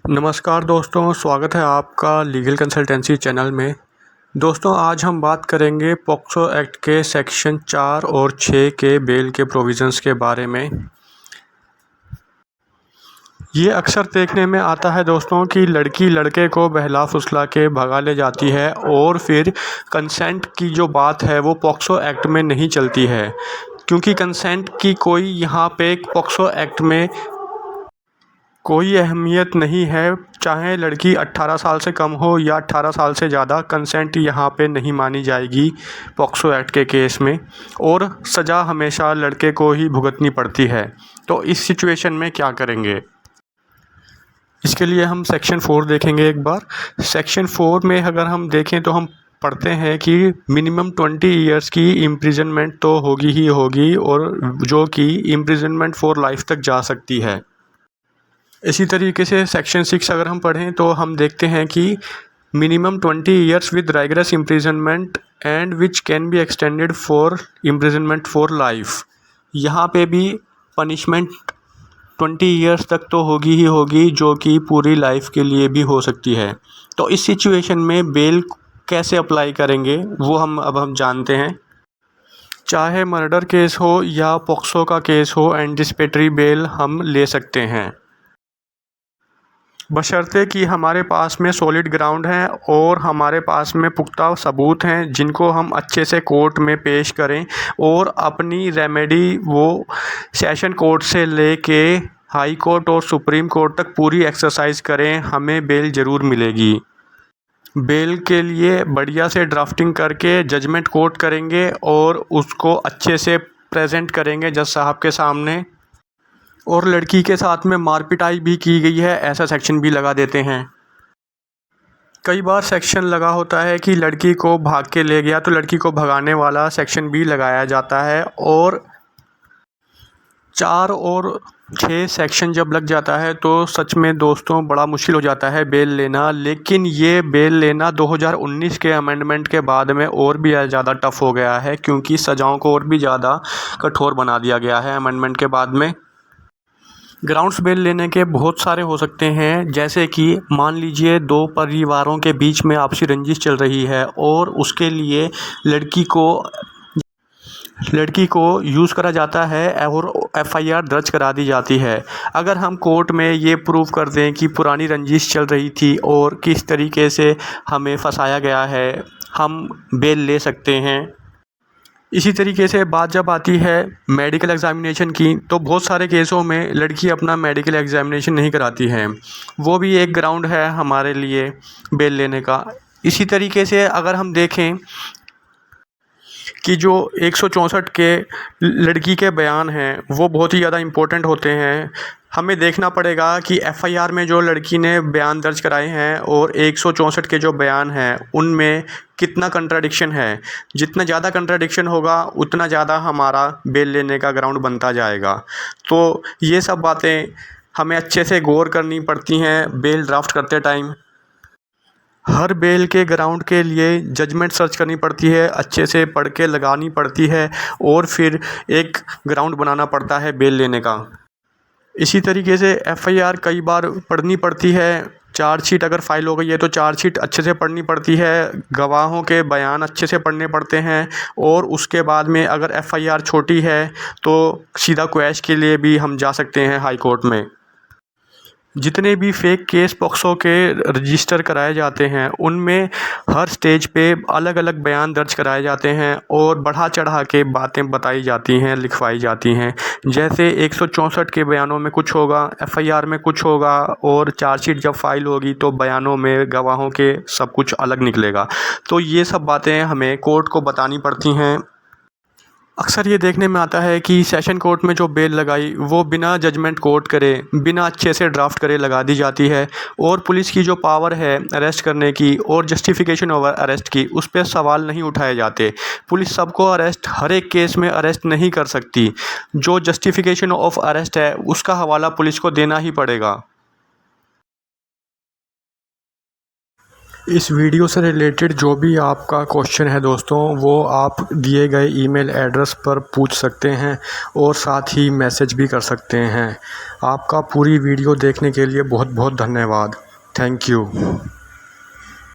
नमस्कार दोस्तों, स्वागत है आपका लीगल कंसल्टेंसी चैनल में। दोस्तों, आज हम बात करेंगे पॉक्सो एक्ट के सेक्शन 4 और 6 के बेल के प्रोविज़न्स के बारे में। ये अक्सर देखने में आता है दोस्तों कि लड़की लड़के को बहला फुसला के भगा ले जाती है और फिर कंसेंट की जो बात है वो पॉक्सो एक्ट में नहीं चलती है, क्योंकि कंसेंट की कोई यहाँ पे पॉक्सो एक्ट में कोई अहमियत नहीं है। चाहे लड़की 18 साल से कम हो या 18 साल से ज़्यादा, कंसेंट यहाँ पे नहीं मानी जाएगी पॉक्सो एक्ट के केस में, और सज़ा हमेशा लड़के को ही भुगतनी पड़ती है। तो इस सिचुएशन में क्या करेंगे, इसके लिए हम सेक्शन 4 देखेंगे एक बार। सेक्शन 4 में अगर हम देखें तो हम पढ़ते हैं कि मिनिमम 20 ईयर्स की इम्प्रिजनमेंट तो होगी ही होगी, और जो कि इम्प्रिजनमेंट फॉर लाइफ तक जा सकती है। इसी तरीके से सेक्शन 6 अगर हम पढ़ें तो हम देखते हैं कि minimum 20 years with राइगरस imprisonment and which can be extended for imprisonment for life. यहाँ पे भी पनिशमेंट 20 ईयर्स तक तो होगी ही होगी, जो कि पूरी लाइफ के लिए भी हो सकती है। तो इस सिचुएशन में बेल कैसे अप्लाई करेंगे वो हम जानते हैं। चाहे मर्डर केस हो या पॉक्सो का केस हो, एंटिसिपेटरी बेल हम ले सकते हैं, बशर्ते कि हमारे पास में सॉलिड ग्राउंड है और हमारे पास में पुख्ता सबूत हैं जिनको हम अच्छे से कोर्ट में पेश करें, और अपनी रेमेडी वो सेशन कोर्ट से लेके हाई कोर्ट और सुप्रीम कोर्ट तक पूरी एक्सरसाइज करें, हमें बेल ज़रूर मिलेगी। बेल के लिए बढ़िया से ड्राफ्टिंग करके जजमेंट कोर्ट करेंगे और उसको अच्छे से प्रेजेंट करेंगे जज साहब के सामने, और लड़की के साथ में मारपिटाई भी की गई है ऐसा सेक्शन भी लगा देते हैं। कई बार सेक्शन लगा होता है कि लड़की को भाग के ले गया, तो लड़की को भगाने वाला सेक्शन भी लगाया जाता है। और 4 और 6 सेक्शन जब लग जाता है तो सच में दोस्तों बड़ा मुश्किल हो जाता है बेल लेना। लेकिन ये बेल लेना 2019 के अमेंडमेंट के बाद में और भी ज़्यादा टफ हो गया है, क्योंकि सज़ाओं को और भी ज़्यादा कठोर बना दिया गया है अमेंडमेंट के बाद में। ग्राउंड्स बेल लेने के बहुत सारे हो सकते हैं, जैसे कि मान लीजिए 2 परिवारों के बीच में आपसी रंजिश चल रही है और उसके लिए लड़की को यूज़ करा जाता है और एफआईआर दर्ज करा दी जाती है। अगर हम कोर्ट में ये प्रूव कर दें कि पुरानी रंजिश चल रही थी और किस तरीके से हमें फंसाया गया है, हम बेल ले सकते हैं। इसी तरीके से बात जब आती है मेडिकल एग्ज़ामिनेशन की, तो बहुत सारे केसों में लड़की अपना मेडिकल एग्ज़ामिनेशन नहीं कराती हैं, वो भी एक ग्राउंड है हमारे लिए बेल लेने का। इसी तरीके से अगर हम देखें कि जो 164 के लड़की के बयान हैं वो बहुत ही ज़्यादा इम्पोर्टेंट होते हैं। हमें देखना पड़ेगा कि एफआईआर में जो लड़की ने बयान दर्ज कराए हैं और 164 के जो बयान हैं उनमें कितना कंट्राडिक्शन है। जितना ज़्यादा कंट्राडिक्शन होगा उतना ज़्यादा हमारा बेल लेने का ग्राउंड बनता जाएगा। तो ये सब बातें हमें अच्छे से गौर करनी पड़ती हैं बेल ड्राफ्ट करते टाइम। हर बेल के ग्राउंड के लिए जजमेंट सर्च करनी पड़ती है, अच्छे से पढ़ के लगानी पड़ती है, और फिर एक ग्राउंड बनाना पड़ता है बेल लेने का। इसी तरीके से एफआईआर कई बार पढ़नी पड़ती है। चार्जशीट अगर फाइल हो गई है तो चार्जशीट अच्छे से पढ़नी पड़ती है, गवाहों के बयान अच्छे से पढ़ने पड़ते हैं, और उसके बाद में अगर एफआईआर छोटी है तो सीधा क्वैश के लिए भी हम जा सकते हैं हाई कोर्ट में। जितने भी फेक केस पॉक्सो के रजिस्टर कराए जाते हैं उनमें हर स्टेज पे अलग अलग बयान दर्ज कराए जाते हैं और बढ़ा चढ़ा के बातें बताई जाती हैं, लिखवाई जाती हैं। जैसे 164 के बयानों में कुछ होगा, एफआईआर में कुछ होगा, और चार्जशीट जब फाइल होगी तो बयानों में गवाहों के सब कुछ अलग निकलेगा। तो ये सब बातें हमें कोर्ट को बतानी पड़ती हैं। अक्सर ये देखने में आता है कि सेशन कोर्ट में जो बेल लगाई वो बिना जजमेंट कोर्ट करे, बिना अच्छे से ड्राफ्ट करे लगा दी जाती है, और पुलिस की जो पावर है अरेस्ट करने की और जस्टिफिकेशन ओवर अरेस्ट की, उस पर सवाल नहीं उठाए जाते। पुलिस सबको अरेस्ट हर एक केस में अरेस्ट नहीं कर सकती। जो जस्टिफिकेशन ऑफ अरेस्ट है उसका हवाला पुलिस को देना ही पड़ेगा। इस वीडियो से रिलेटेड जो भी आपका क्वेश्चन है दोस्तों, वो आप दिए गए ईमेल एड्रेस पर पूछ सकते हैं और साथ ही मैसेज भी कर सकते हैं। आपका पूरी वीडियो देखने के लिए बहुत बहुत धन्यवाद। Thank you.